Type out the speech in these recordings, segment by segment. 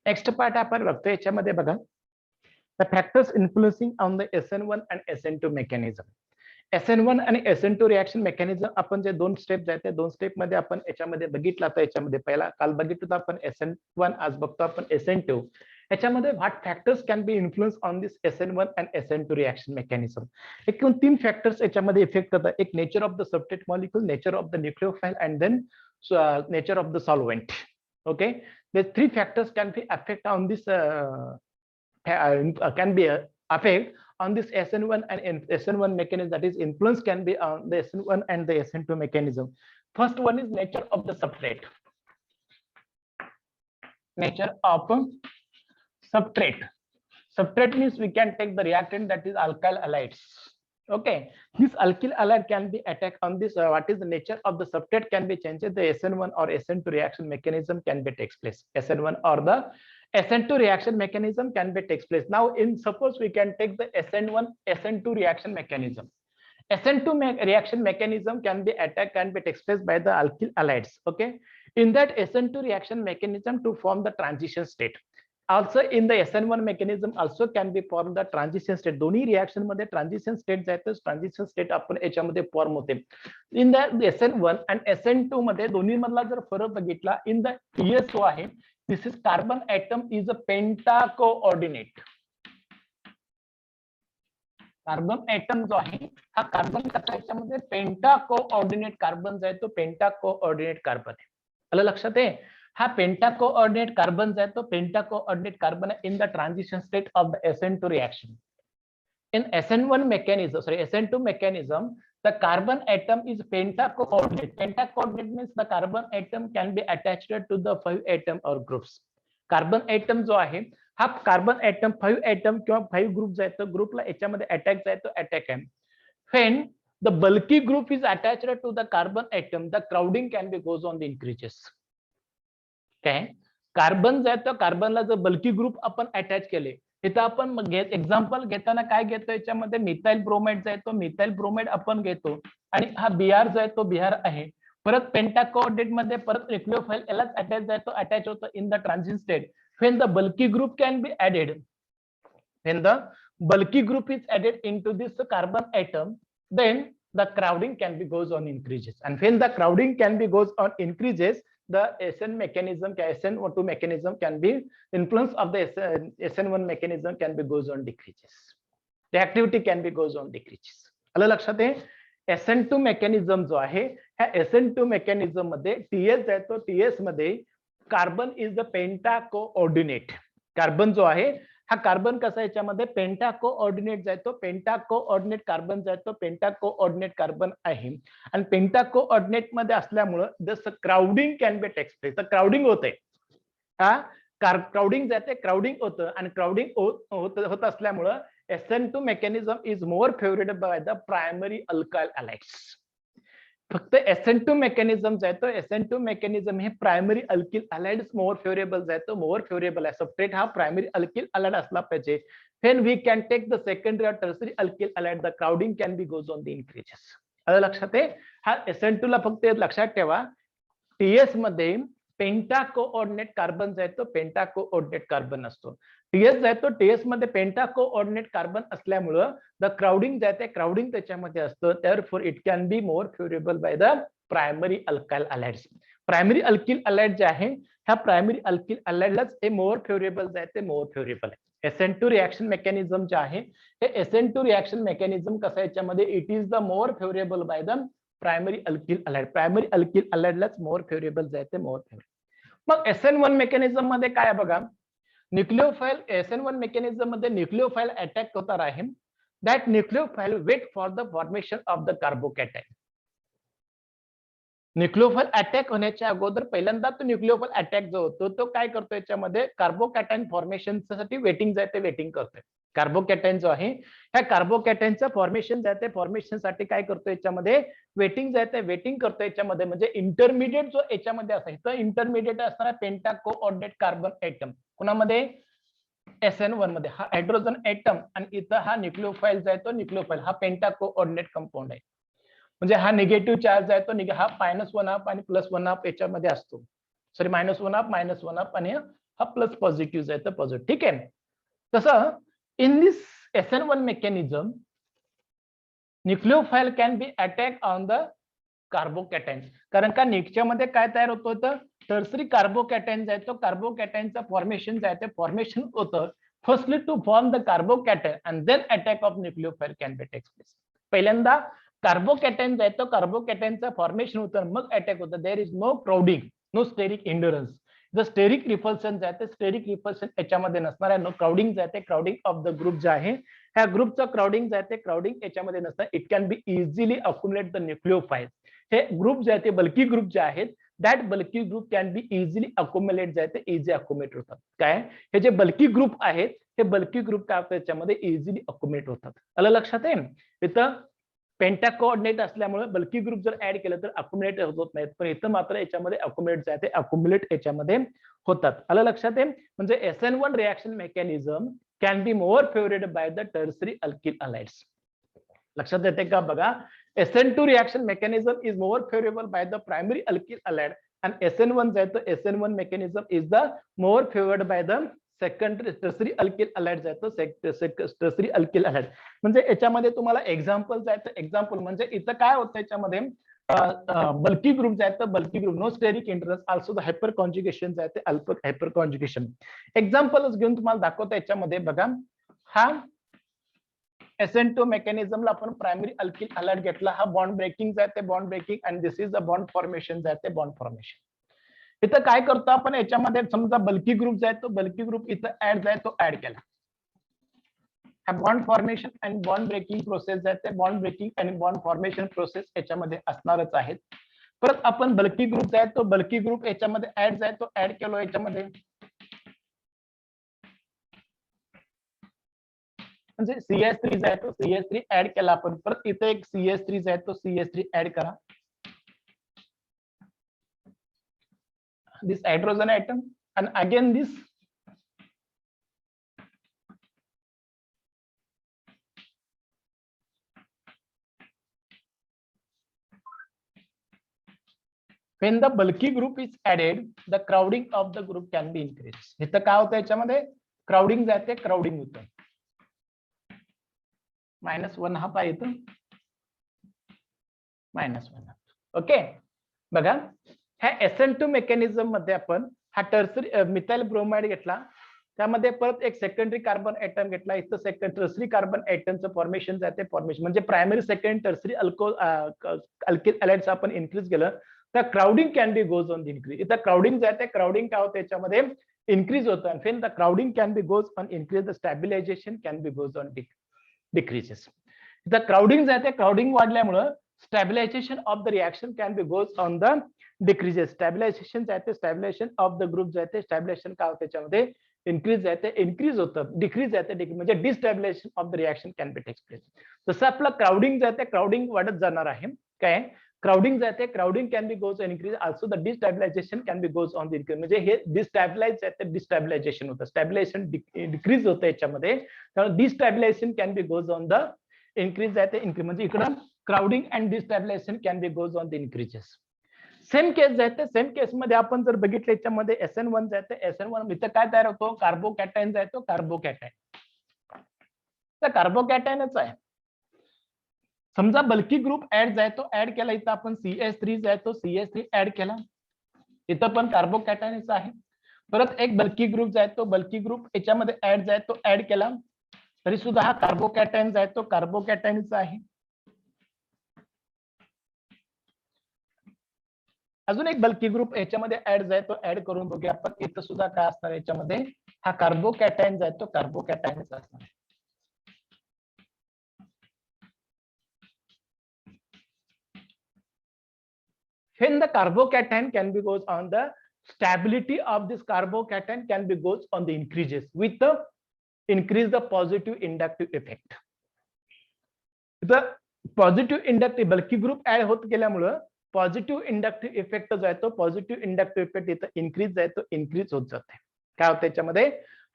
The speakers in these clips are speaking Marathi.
नेक्स्ट पार्ट आपण बघतो याच्यामध्ये बघा, the factors influencing on the SN1 and SN2 mechanism. SN1 आणि SN2 रिएक्शन मेकॅनिझम आपण जे दोन स्टेप आहेत त्या दोन स्टेप मध्ये आपण याच्यामध्ये बघितलं. तर याच्यामध्ये पहिला काल बघितलं आपण SN1, आज बघतो आपण SN2. याच्यामध्ये what factors can be influence on this SN1 and SN2 reaction mechanism. एकूण 3 फॅक्टर्स याच्यामध्ये इफेक्ट होतात. एक nature of the substrate molecule, nature of the nucleophile and then nature of the solvent. Okay, the 3 factors can be affect on this can be affect on this SN1 and SN1 mechanism, that is influence can be on the SN1 and the SN2 mechanism. First one is nature of the substrate. Nature of substrate. Substrate means we can take the reactant, that is alkyl halides. Okay, this alkyl halide can be attacked on this. What is the nature of the substrate can be changed. The SN1 or SN2 reaction mechanism can be takes place. SN1 or the SN2 reaction mechanism can be takes place. Now, in suppose we can take the SN1 SN2 reaction mechanism. SN2 reaction mechanism can be attacked, can be takes place by the alkyl halides. Okay, in that SN2 reaction mechanism to form the transition state. Also in the SN1 mechanism also can be formed the transition state. दोन्ही रिएक्शन मध्ये ट्रान्झिशन स्टेट जायचं, ट्रान्झिशन स्टेट आपण याच्यामध्ये फॉर्म होते. इन द SN1 आणि SN2 मध्ये दोन्ही मधला जर फरक बघितला, इन द ESO आहे, this is carbon atom is a penta coordinate. Carbon atom जो आहे हा कार्बन कसा याच्यामध्ये पेंटा कोऑर्डिनेट कार्बन जो आहे तो पेंटा कोऑर्डिनेट कार्बन आहे. आलं लक्षात आहे? हा पेंटा कोऑर्डिनेट कार्बन जो है तो पेंटा coordinate carbon in the transition state of the SN2 reaction. In SN1 mechanism, sorry, SN2 mechanism, the carbon atom is penta coordinate. Penta coordinate means the carbon atom can be attached to the 5 atom or groups. Carbon atom जो आहे हा कार्बन एटम 5 एटम किंवा 5 ग्रुप जो आहे तो ग्रुपला याच्यामध्ये अटॅक जो आहे तो अटॅक आहे. When the bulky group is attached to the carbon atom, the crowding can be goes on the increases. काय कार्बन जो आहे तो कार्बनला जर बल्की ग्रुप आपण अटॅच केले, इथं आपण एक्झाम्पल घेताना काय घेतो, याच्यामध्ये मिथाइल ब्रोमाइड जो आहे तो मिथाइल ब्रोमाइड आपण घेतो आणि हा BR जो आहे तो BR आहे. परत पेंटा कोऑर्डिनेट मध्ये परत न्यूक्लियोफाइल यालाच अटॅच जो आहे तो अटॅच होतो in the transition state. When the bulky group can be added, when the bulky group is added into this carbon atom, then the crowding can be goes on increases, and when the crowding can be goes on increases, the SN mechanism, SN2 mechanism can be influence of the SN1 mechanism can be goes on decreases. The activity can be goes on decreases. आलं लक्षात आहे? SN2 mechanism जो आहे ह्या SN2 mechanism मध्ये TS आहे तो TS मध्ये कार्बन इज द पेंटा कोऑर्डिनेट. कार्बन जो आहे हा कार्बन कसा याच्यामध्ये पेंटा कोऑर्डिनेट जो आहे तो पेंटा कोऑर्डिनेट कार्बन जो आहे तो पेंटा कोऑर्डिनेट कार्बन आहे. आणि पेंटा कोऑर्डिनेट मध्ये असल्यामुळं जसं crowding can be takes place, तर क्राउडिंग होते. हा क्राउडिंग जाते, क्राउडिंग होतं आणि क्राउडिंग होत असल्यामुळं SN2 mechanism is more favourited by the primary alkyl halides. फक्त SN2 मेकॅनिझम जो आहे तो SN2 मेकॅनिझम हे primary alkyl halides more favourable जो आहे तो मोर फेवरेबल आहे. सबस्ट्रेट हा प्रायमरी अल्किल हॅलाइड असला पाहिजे. When we can take the secondary or tertiary alkyl halide, the crowding can be goes on the increases. आलं लक्षात आहे? हा SN2 ला फक्त लक्षात ठेवा, TS मध्ये पेंटा कोऑर्डिनेट कार्बन जो आहे तो पेंटा कोऑर्डिनेट कार्बन असतो. TS जो आहे तो TS मध्ये पेंटा कोऑर्डिनेट कार्बन असल्यामुळं द क्राउडिंग जे आहे ते क्राउडिंग त्याच्यामध्ये असतं. therefore it can be more favorable by the primary alkyl halides. Primary alkyl halide जे आहे ह्या प्रायमरी अल्किल हॅलाइडलाच हे मोर फेवरेबल जे आहे ते मोर फेवरेबल आहे. SN2 रिएक्शन मेकॅनिझम जे आहे हे SN2 रिएक्शन मेकॅनिझम कसं याच्यामध्ये it is the more favourable by the primary alkyl halide. Primary alkyl हॅलाइडलाच मोर फेवरेबल जे आहे ते मोर फेवरेबल. मग SN1 मेकॅनिझम मध्ये काय बघा, न्यूक्लियोफाइल SN1 मेकॅनिझम मध्ये न्यूक्लियोफाइल अटॅक होणार आहे. That nucleophile wait for the formation of the carbocation. Nucleophile attack होण्याच्या अगोदर पहिल्यांदा तो न्यूक्लियोफाइल अटॅक जो होतो तो काय करतो, याच्यामध्ये कार्बोकॅटायन फॉर्मेशन साठी वेटिंग जे आहे ते वेटिंग करतोय. कार्बोकॅटायन जो आहे ह्या कार्बोकॅटायनचं फॉर्मेशन जे आहे ते फॉर्मेशन साठी काय करतो, याच्यामध्ये वेटिंग जे आहे ते वेटिंग करतो. याच्यामध्ये म्हणजे इंटरमिडिएट जो याच्यामध्ये असायचं इंटरमिडिएट असणारा पेंटा कोऑर्डिनेट कार्बन एटम कोणामध्ये SN1 मध्ये हा हायड्रोजन एटम आणि इथं हा न्यूक्लियोफाइल जो आहे तो न्यूक्लियोफाइल हा पेंटा कोऑर्डिनेट कंपाऊंड आहे. म्हणजे हा निगेटिव्ह चार्ज आहे तो हा -1 हाफ आणि +1 हाफ याच्यामध्ये असतो. सॉरी -1 हाफ आणि हा प्लस पॉझिटिव्ह जायचं पॉझिटिव्ह. ठीक आहे. तसं in this SN1 mechanism, nucleophile can be attack on the carbocation. कारण का निकच्या मध्ये काय तयार होत होतं, टर्सरी कार्बोकॅटायन जाय तो कार्बोकॅटायनचं फॉर्मेशन जाय ते फॉर्मेशन होतं firstly to form the carbocation and then attack of nucleophile can be takes place. पहिल्यांदा कार्बोकॅटायन जाय तो कार्बोकॅटायनचं फॉर्मेशन होतं मग अटॅक होतं. There is no crowding, no steric hindrance. The steric repulsion जाते, स्टेरिक रिपल्सन याच्यामध्ये नसणार आहे. नो क्राउडिंग जाते, क्राउडिंग ऑफ द ग्रुप जे आहे ह्या ग्रुपचं क्राउडिंग जाते, क्राउडिंग याच्यामध्ये नसतं. It can be easily accumulate the nucleophile. हे ग्रुप जे आहे ते बल्की ग्रुप जे आहेत that bulky group can be easily accumulate जाते, इझी अक्युमुलेट होतात. काय हे जे बल्की ग्रुप आहेत हे बल्की ग्रुप काय होतात त्याच्यामध्ये इझिली अक्युमुलेट होतात. आलं लक्षात आहे. इथं पेंटा कोऑर्डिनेट असल्यामुळे बल्की ग्रुप जर ऍड केलं तर अक्युमुलेट होत नाहीत, पण इथं मात्र याच्यामध्ये अक्युमुलेट जाते, अक्युमुलेट याच्यामध्ये होतात. आलं लक्षात आहे. म्हणजे SN1 reaction mechanism can be more favourited by the tertiary alkyl halides. लक्षात येते का बघा. SN2 reaction mechanism is more favorable by the primary alkyl halide and SN1 जाय तो SN1 mechanism is the more favored by the secondary tertiary alkyl halide जाय तो tertiary alkyl halide. म्हणजे याच्यामध्ये तुम्हाला एक्झाम्पल जाय तर एक्झाम्पल म्हणजे इथं काय होतं याच्यामध्ये बल्की ग्रुप जाय तर bulky group no steric hindrance also the hyper conjugation जाय ते हायपर कॉन्जुगेशन. एक्झाम्पलच घेऊन तुम्हाला दाखवतो याच्यामध्ये बघा. हा SN2 मेकॅनिझमला आपण प्रायमरी अल्किल हॅलाइड घेतला, हा बॉन्ड ब्रेकिंग जाते, bond breaking and this is the bond formation जाते, बॉन्ड फॉर्मेशन. इथं काय करतो आपण याच्यामध्ये समजा बल्की ग्रुप जाय तो बल्की ग्रुप इथं ऍड जाय तो ऍड केला. Bond formation and bond breaking process जाते, बॉन्ड ब्रेकिंग आणि बॉन्ड फॉर्मेशन प्रोसेस याच्यामध्ये असणारच आहेत. परत आपण बल्की ग्रुप जाय तो बल्की ग्रुप याच्यामध्ये ऍड जाय तो ऍड केलो याच्यामध्ये म्हणजे CH3 जाय तो CH3 ऍड केला आपण. परत इथे एक CH3 जाय तो CH3 ऍड करा. This hydrogen atom and again this when the bulky group is added the crowding of the group can be increased. इथं काय होतं याच्यामध्ये क्राउडिंग जाते, क्राउडिंग होतं. -1 हा पाय येतो -1. ओके बघा ह्या SN2 मेकॅनिझम मध्ये आपण हा टर्सरी मिथाइल ब्रोमाइड घेतला, त्यामध्ये परत एक सेकंडरी कार्बन ऍटम घेतला. इथं टर्सरी कार्बन ऍटमचं फॉर्मेशन जाते, फॉर्मेशन म्हणजे primary second tertiary alkyl halides आपण इन्क्रीज केलं तर crowding can be goes on the increase. इथं क्राउडिंग जाते, क्राउडिंग काय होतं याच्यामध्ये इन्क्रीज होतं आणि then the crowding can be goes on increase, the stabilisation can be goes on decreases. इथं क्राउडिंग जाते, क्राउडिंग वाढल्यामुळं stabilisation of the reaction can be goes on the decreases. Stabilisation जाते, स्टॅबिलायझेशन ऑफ द ग्रुप जाते, स्टॅबिलायझेशन काय होतं त्याच्यामध्ये इन्क्रीज जाते, इन्क्रीज होतं, डिक्रीज जाते, म्हणजे destabilisation of the reaction can be takes place. तसं आपलं क्राउडिंग जाते, क्राउडिंग वाढत जाणार आहे. काय क्राउडिंग जाते, crowding can be goes on increase, also the destabilisation can be goes on the increase. म्हणजे हे डिस्टॅबिलाइज जाते, डिस्टॅबिलायझेशन होतं, स्टॅबिलायझेशन डिक्रीज होतं याच्यामध्ये. त्यामुळे destabilisation can be goes on the increase जाते, इन्क्रीज म्हणजे इकडं crowding and destabilisation can be goes on the increases. Same case जाते, सेम केस मध्ये आपण जर बघितलं याच्यामध्ये SN1 जाते, SN1 इथं काय तयार होतो कार्बोकॅटायन जातो, कार्बोकॅटायन तर कार्बोकॅटायनच आहे. समजा बल्की ग्रुप ऍड जाय तो ऍड केला, इथं आपण CH3 जाय तो CH3 ऍड केला, इथं पण कार्बोकॅटायनच आहे. परत एक बल्की ग्रुप जाय तो बल्की ग्रुप याच्यामध्ये ऍड जाय तो ऍड केला तरी सुद्धा हा कार्बोकॅटायन जाय तो कार्बोकॅटायनच आहे. अजून एक बल्की ग्रुप याच्यामध्ये ऍड जाय तो ऍड करून बघूया आपण. इथं सुद्धा काय असणार याच्यामध्ये हा कार्बोकॅटायन जाय तो कार्बोकॅटायनच असणार. When the carbocation can be goes on the stability of this carbocation can be goes on the increases with the increase the positive inductive effect. The positive inductive bulky group add होत गेल्यामुळं पॉझिटिव्ह इंडक्टिव्ह इफेक्ट जो आहे तो पॉझिटिव्ह इंडक्टिव्ह इफेक्ट इथं इन्क्रीज जाय तो इन्क्रीज होत जाते. काय होतं याच्यामध्ये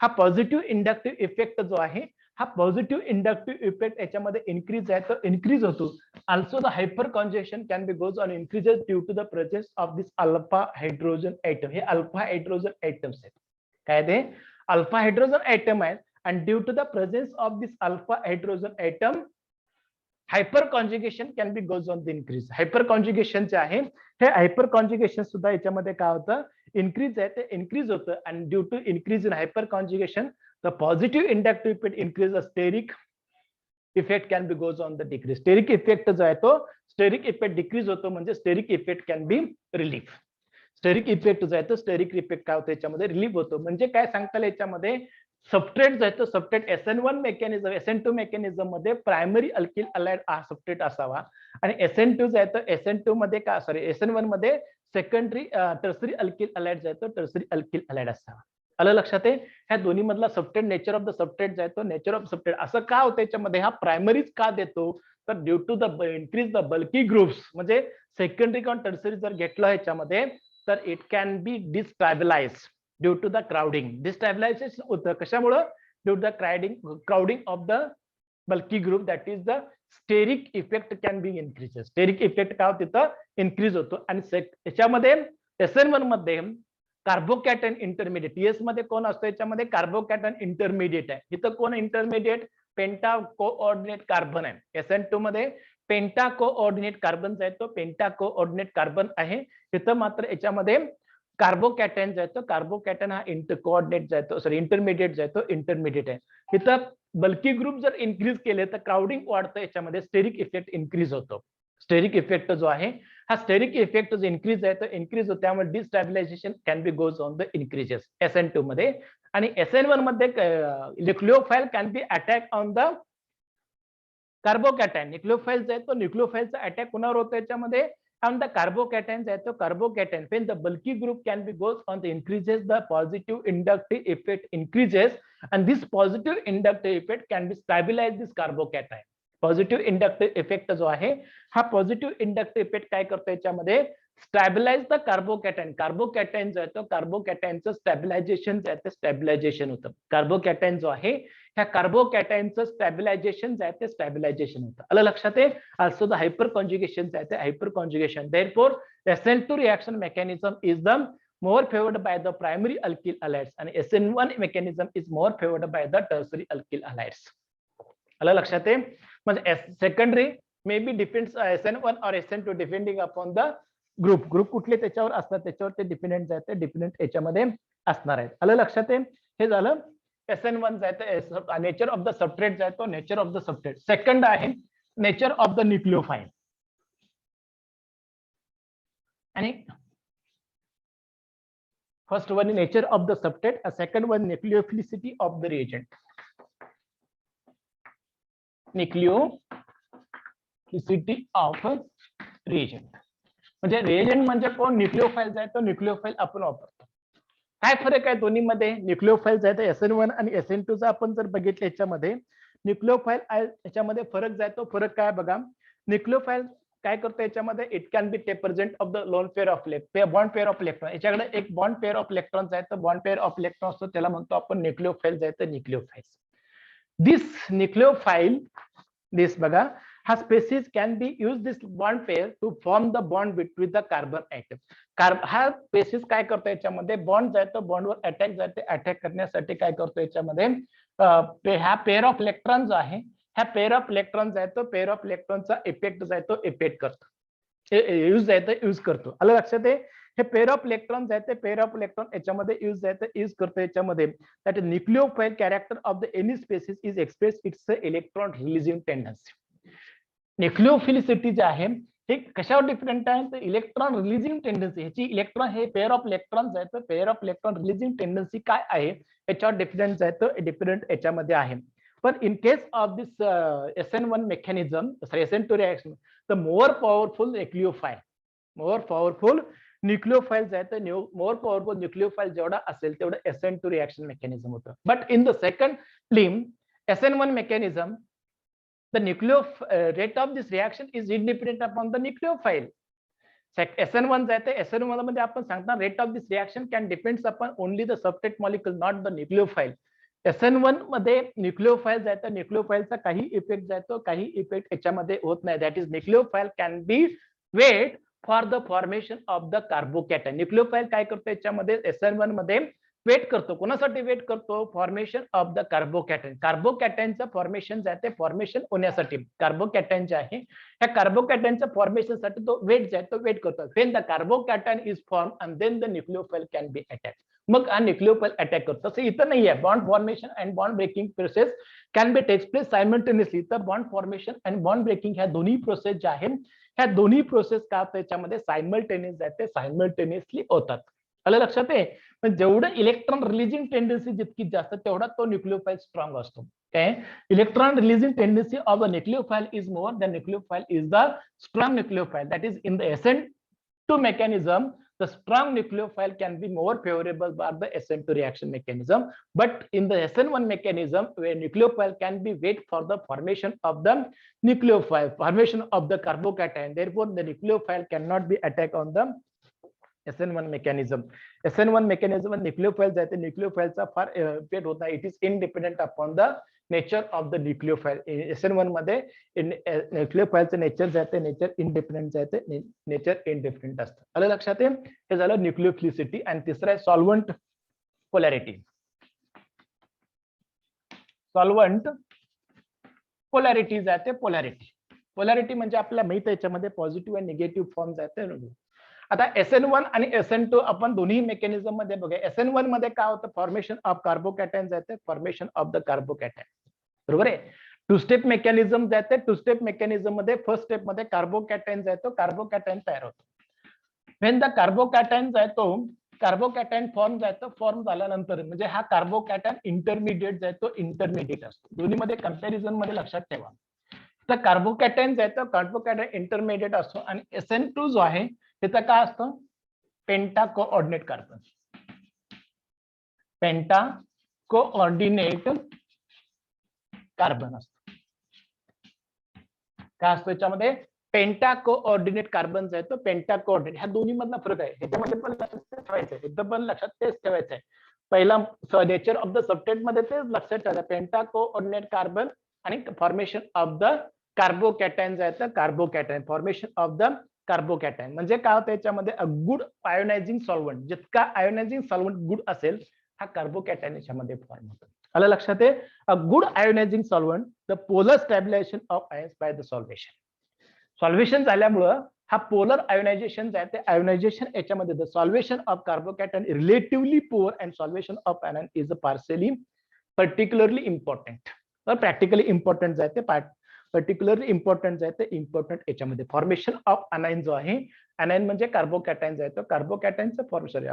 हा पॉझिटिव्ह इंडक्टिव्ह इफेक्ट जो आहे हा पॉझिटिव्ह इंडक्टिव्ह इफेक्ट याच्यामध्ये इन्क्रीज आहे तो इन्क्रीज होतो. Also the hyper conjugation can be goes on increases due to the presence of this alpha hydrogen atom. हे अल्फा हायड्रोजन ऍटम्स आहेत. काय ते अल्फा हायड्रोजन ऍटम आहेत आणि due to the presence of this alpha hydrogen atom hyper conjugation can be goes on the increase. Hyper conjugation जे आहे हे हायपर कॉन्जुगेशन सुद्धा याच्यामध्ये काय होतं इन्क्रीज आहे ते इन्क्रीज होतं आणि due to increase in hyper conjugation the positive inductive effect increase steric effect can be goes on the decrease. Steric effect जो आहे तो स्टेरिक इफेक्ट डिक्रीज होतो म्हणजे steric effect can be relief. Steric effect जो आहे तो स्टेरिक इफेक्ट काय होतो याच्यामध्ये रिलीफ होतो. म्हणजे काय सांगता येईल याच्यामध्ये सबस्ट्रेट जो आहे तो substrate SN1 mechanism SN2 mechanism मध्ये प्रायमरी अल्किल अलाइड हा सबस्ट्रेट असावा आणि SN2 जो आहे तो SN2 मध्ये का सॉरी SN1 मध्ये सेकंडरी टर्सरी अल्किल अलाइड जो आहे तो टर्सरी अल्किल अलाइड असावा. आलं लक्षात आहे. ह्या दोन्ही मधला substrate nature of the substrate जो आहे तो नेचर ऑफ सबस्ट्रेट असं का होतं याच्यामध्ये हा प्रायमरीज का देतो तर due to the increase the bulky groups म्हणजे सेकंडरी किंवा टर्सरी जर घेतलं ह्याच्यामध्ये तर it can be destabilise due to the crowding. Destabilisation होतं कशामुळं due to the crowding of the bulky group that is the steric effect can be increase. Steric effect काय होतं तिथं इन्क्रीज होतो आणि याच्यामध्ये SN1 मध्ये कार्बोकॅटन इंटरमिडिएट TS मध्ये कोण असतो याच्यामध्ये कार्बोकॅटन इंटरमिडिएट आहे. इथं कोण इंटरमिडिएट पेंटा कोऑर्डिनेट कार्बन आहे. SN2 मध्ये पेंटा कोऑर्डिनेट कार्बन आहे तो पेंटा कोऑर्डिनेट कार्बन आहे. तिथं मात्र याच्यामध्ये कार्बोकॅटन जो आहे तो कार्बोकॅटन हा कोऑर्डिनेट जो आहे तो सॉरी इंटरमिडिएट जो आहे तो इंटरमिडिएट आहे. तिथं बल्की ग्रुप जर इन्क्रीज केले तर क्राउडिंग वाढतं याच्यामध्ये स्टेरिक इफेक्ट इन्क्रीज होतो. स्टेरिक इफेक्ट जो आहे हा स्टेरिक इफेक्ट जो इन्क्रीज आहे तो इन्क्रीज होतो त्यामुळे destabilisation can be goes on the increases SN2 मध्ये आणि SN1 मध्ये nucleophile can be attack on the carbocation. Nucleophile जो आहे तो न्यूक्लिओफाइलचा अटॅक कुणावर होतो याच्यामध्ये on the carbocation that the carbocation when the bulky group can be goes on the increases the positive inductive effect increases and this positive inductive effect can be stabilize this carbocation. Positive inductive effect जो आहे हा पॉझिटिव्ह इंडक्टिव्ह इफेक्ट काय करतो याच्यामध्ये स्टॅबिलाइज द कार्बोकॅटन. कार्बोकॅटन जो आहे तो कार्बोकॅटनचं स्टॅबिलायझेशन जे आहे ते स्टॅबिलायझेशन होतं. कार्बोकॅटन जो आहे ह्या कार्बोकॅटायनचं स्टॅबिलायझेशन जे आहे ते स्टॅबिलायझेशन होतं. आलं लक्षात आहे. ऑल्सो द हायपर कॉन्जुगेशन जे आहे ते hyper conjugation. Therefore SN2 reaction mechanism is the more favored by the primary alkyl halides and SN1 mechanism is more favored by the tertiary alkyl halides. आलं लक्षात आहे. म्हणजे secondary may be depends SN1 or SN2 depending upon the group कुठले त्याच्यावर असतात त्याच्यावर ते डिपेंडेंट जे आहे ते डिपेंडेंट याच्यामध्ये असणार आहेत. आलं लक्षात आहे. हे झालं SN1 जे आहे नेचर ऑफ द सबस्ट्रेट जे आहे तो nature of the substrate. Second आहे नेचर ऑफ द न्यूक्लिओफाइल आणि first one nature of the substrate, a second one nucleophilicity of the reagent. Nucleophilicity of reagent म्हणजे reagent म्हणजे कोण न्यूक्लिओफाइल आहे तो न्यूक्लिओफाइल आपण वापरतो. काय फरक आहे दोन्ही मध्ये न्यूक्लिओफाइल आहे SN1 आणि SN2 चा आपण जर बघितलं याच्यामध्ये न्यूक्लिओफाइल याच्यामध्ये फरक आहे तो फरक काय बघा. न्यूक्लिओफाइल काय करतो याच्यामध्ये it can be present of the lone pair of bond pair of electron. याच्याकडे एक बॉन्ड पेअर ऑफ इलेक्ट्रॉन्स आहे तर बॉन्ड पेअर ऑफ इलेक्ट्रॉन असतो त्याला म्हणतो आपण न्यूक्लिओफाइल आहे तर न्यूक्लिओफाइल. दिस न्यूक्लिओफाइल दिस बघा हा species can be use this bond pair to form the bond between the carbon atom. हा स्पेसिस काय करतो याच्यामध्ये बॉन्ड आहे तो बॉन्डवर अटॅक जाते अटॅक करण्यासाठी काय करतो याच्यामध्ये हा पेअर ऑफ इलेक्ट्रॉन जो आहे ह्या पेअर ऑफ इलेक्ट्रॉन आहे तो पेअर ऑफ इलेक्ट्रॉनचा इफेक्ट जो आहे तो इफेक्ट करतो यूज आहे तो यूज करतो. आलं लक्षात आहे. हे पेअर ऑफ इलेक्ट्रॉन आहे ते पेअर ऑफ इलेक्ट्रॉन याच्यामध्ये यूज आहे ते यूज करतो याच्यामध्ये that nucleophile character of the any species is express its electron releasing tendency. Nucleophilicity जे आहे हे कशावर डिफरंट आहे तर इलेक्ट्रॉन रिलीजिंग टेंडन्सी. ह्याची इलेक्ट्रॉन हे पेअर ऑफ इलेक्ट्रॉन्स आहे तर pair of electron releasing tendency काय आहे याच्यावर डिफरन्स आहे तो डिफरंट याच्यामध्ये आहे. पण in case of this SN1 mechanism, sorry SN2 reaction, the more powerful nucleophile जे आहे तर more powerful nucleophile जेवढा असेल तेवढं SN2 reaction mechanism होतं. But in the second limb SN1 mechanism, the rate of this reaction is independent upon the nucleophile. SN1 जे आहे ते SN1 मध्ये आपण सांगता rate of this reaction can depends upon only the substrate molecule, not the nucleophile. SN1 मध्ये न्यूक्लिओफाइल आहे तर न्यूक्लिओफाइलचा काही इफेक्ट जातो काही इफेक्ट याच्यामध्ये होत नाही. That is nucleophile can be wait for the formation of the carbocation. Nucleophile काय करतो याच्यामध्ये SN1 मध्ये वेट करतो. कोणासाठी वेट करतो? Formation of the carbocation. कार्बोकॅटनचं फॉर्मेशन जे आहे ते फॉर्मेशन होण्यासाठी कार्बोकॅटन जे आहे ह्या कार्बोकॅटनच्या फॉर्मेशनसाठी तो वेट जे आहे तो वेट करतो. When the carbocation is form and then the nucleophile can be attack. मग हा न्यूक्लियोफाइल अटॅक करतो. तसं इथं नाही आहे. Bond formation and bond breaking process can be takes place simultaneously. तर bond formation and bond breaking ह्या दोन्ही प्रोसेस ज्या आहेत ह्या दोन्ही प्रोसेस का त्याच्यामध्ये सायमल्टेनियस जाते सायमल्टेनियसली होतात. आलं लक्षात आहे? पण जेवढं इलेक्ट्रॉन रिलीजिंग टेंडन्सी जितकी जास्त तेवढा तो न्यूक्लियोफाइल स्ट्रॉंग असतो. काय electron releasing tendency of the nucleophile is more the nucleophile is the strong nucleophile. That is in the SN2 mechanism the strong nucleophile can be more favorable by the SN2 reaction mechanism, but in the SN1 mechanism where nucleophile can be wait for the formation of the nucleophile formation of the carbocation, therefore the nucleophile cannot be attack on the SN1 mechanism. SN1 mechanism nucleophile जाते nucleophile चा फार इफेक्ट होता. It is independent upon the nature of the nucleophile. SN1 मध्ये न्यूक्लियोफाइलचं नेचर जाते नेचर इंडिपेंडेंट जाते नेचर इंडिफरंट असतं. आलं लक्षात आहे? हे झालं न्यूक्लियोफिलिसिटी. आणि तिसरं आहे सॉल्व्हंट पोलॅरिटी. सॉल्व्हंट पोलॅरिटी जाते पोलॅरिटी. पोलॅरिटी म्हणजे आपल्याला माहित आहे याच्यामध्ये पॉझिटिव्ह आणि निगेटिव्ह फॉर्म जाते. आता SN1 आणि SN2 आपण दोन्ही मेकॅनिझम मध्ये बघूया. SN1 मध्ये काय होतं? फॉर्मेशन ऑफ कार्बोकॅटन जाते फॉर्मेशन ऑफ द कार्बोकॅटन. बरोबर आहे? टू स्टेप मेकॅनिझम जाते. टू स्टेप मेकॅनिझम मध्ये फर्स्ट स्टेप मध्ये कार्बोकॅटन जातो कार्बोकॅटन तयार होतो. व्हेन द कार्बोकॅटन जातो कार्बोकॅटन फॉर्म जातो. फॉर्म झाल्यानंतर म्हणजे हा कार्बोकॅटन इंटरमिडिएट जातो इंटरमिडिएट असतो. दोन्ही मध्ये कंपॅरिझन मध्ये लक्षात ठेवा. तर कार्बोकॅटन जातो कार्बोकॅटन इंटरमिडिएट असतो आणि SN2 जो आहे त्याचा काय असतं? पेंटा कोऑर्डिनेट कार्बन. पेंटा कोऑर्डिनेट कार्बन असतो. काय असतो याच्यामध्ये? पेंटा कोऑर्डिनेट कार्बन जो आहे तो पेंटा कोऑर्डिनेट. ह्या दोन्ही मधला फरक आहे. ह्याच्यामध्ये पण लक्षात ठेवायचं आहे. इथं पण लक्षात तेच ठेवायचं आहे. पहिला नेचर ऑफ द सबस्ट्रेट मध्ये तेच लक्षात ठेवायचं. पेंटा कोऑर्डिनेट कार्बन आणि फॉर्मेशन ऑफ द कार्बोकॅटन जो आहे तर carbocation formation of the carbocation म्हणजे काय होतं याच्यामध्ये? A good ionising solvent. जितका आयोनायझिंग सॉल्व्हंट गुड असेल हा कार्बोकॅटन याच्यामध्ये फॉर्म होतो. आलं लक्षात आहे? A good ionising solvent the polar stabilisation of ions by the solvation. Solvation झाल्यामुळं हा पोलर आयोनायझेशन जे आहे ते आयोनायझेशन याच्यामध्ये the solvation of carbocation relatively poor and सॉल्व्हेशन of ion is partially particularly important. तर प्रॅक्टिकली इम्पॉर्टंट जे आहे ते पर्टिक्युलरली इम्पॉर्टंट जे आहे ते इम्पॉर्टंट याच्यामध्ये फॉर्मेशन ऑफ अनाइन जो आहे. अनाइन म्हणजे कार्बोकॅटन जो आहे तो कार्बोकॅटनचं फॉर्मेशन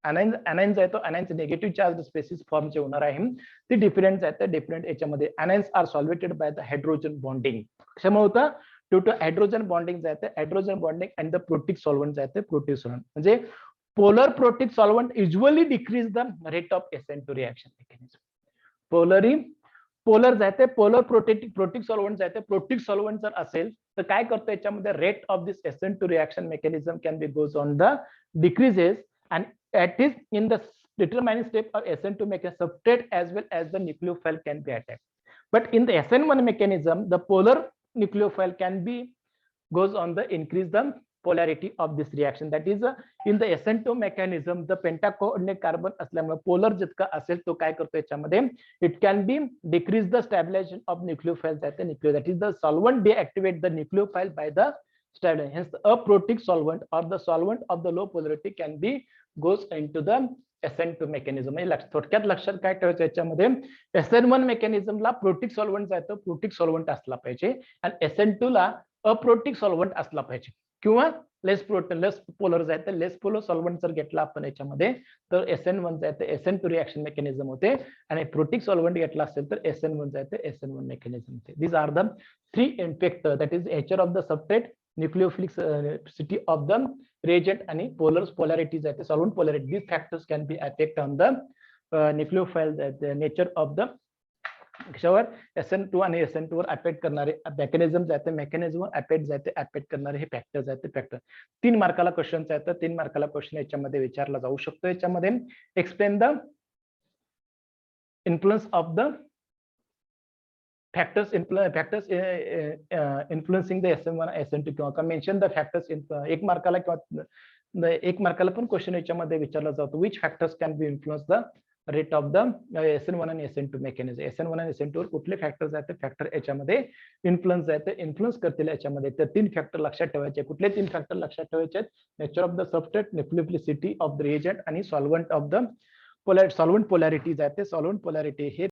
अनाइन जो आहे तो अनाइनचे निगेटिव्ह चार्ज स्पेसिस फॉर्मचे होणार आहे. ते डिफरंट आहे डिफरंट याच्यामध्ये anions are solvated by the hydrogen bonding. कशामुळे होतं? ड्यू टू हायड्रोजन बॉन्डिंग जाते hydrogen bonding and the protic solvent जाते प्रोटिक सॉल्व्हंट. म्हणजे polar protic solvent usually decrease the rate of SN2 reaction mechanism. Polar जाते पोलर प्रोटिक सॉल्व्हंट जाते प्रोटिक सॉल्व्हंट जर असेल तर काय करतो याच्यामध्ये? Rate of this SN2 reaction mechanism can be goes on the decreases and that is in the determining step of SN2 mechanism substrate as well as the nucleophile can be attacked. But in the SN1 mechanism the polar nucleophile can be goes on the increase the polarity of this reaction. That is in the SN2 mechanism the pentacoordinate carbon असल्यामुळे पोलर जितका असेल तो काय करतो याच्यामध्ये? It can be decrease the stabilization of nucleophile जाते nucleo. That is the solvent deactivate the nucleophile by the stabilization. Hence a protic solvent or the solvent of the low polarity can be goes into the SN2 mechanism. थोडक्यात लक्षात काय ठेवायचं याच्यामध्ये? SN1 मेकॅनिझमला प्रोटिक सॉल्व्हंट जातो प्रोटिक सॉल्व्हंट असला पाहिजे आणि SN2 ला अप्रोटिक सॉल्व्हंट असला पाहिजे किंवा लेस पोलर जायचं लेस पोलर सॉल्व्हंट जर घेतला आपण याच्यामध्ये तर SN1 जायचं SN2 रिएक्शन मेकॅनिझम होते आणि प्रोटिक सॉल्व्हंट घेतला असेल तर SN1 जायचं SN1 मेकॅनिझम होते. These are the 3 impact. That is nature of the substrate nucleophilicity of the reagent आणि polarity जाते solvent polarity. These factors can be affect on the nucleophile the nature of the कशावर? SN2 आणि SN2 वर अफेक्ट करणारे मेकॅनिझम जाते मेकॅनिझम अफेक्ट जाते अफेक्ट करणारे हे फॅक्टर जाते फॅक्टर. 3 मार्काला क्वेश्चन येतात. 3 मार्काला क्वेश्चन याच्यामध्ये विचारला जाऊ शकतो. याच्यामध्ये explain the influence of the factors influencing the SN1 SN2 किंवा मेन्शन द फॅक्टर्स एक मार्काला किंवा एक मार्काला पण क्वेश्चन याच्यामध्ये विचारला जातो which factors can be influence the rate of the SN1 आणि SN2 मेकॅनिझम. SN1 आणि SN2 वर कुठले फॅक्टर्स आहेत ते फॅक्टर याच्यामध्ये इन्फ्लुएन्स करतील याच्यामध्ये. तर 3 फॅक्टर लक्षात ठेवायचे. कुठले 3 फॅक्टर लक्षात ठेवायचे आहेत? Nature of the substrate, nucleophilicity of the reagent आणि solvent of the solvent polarities आहेत ते सॉल्व्हंट पोलॅरिटी हे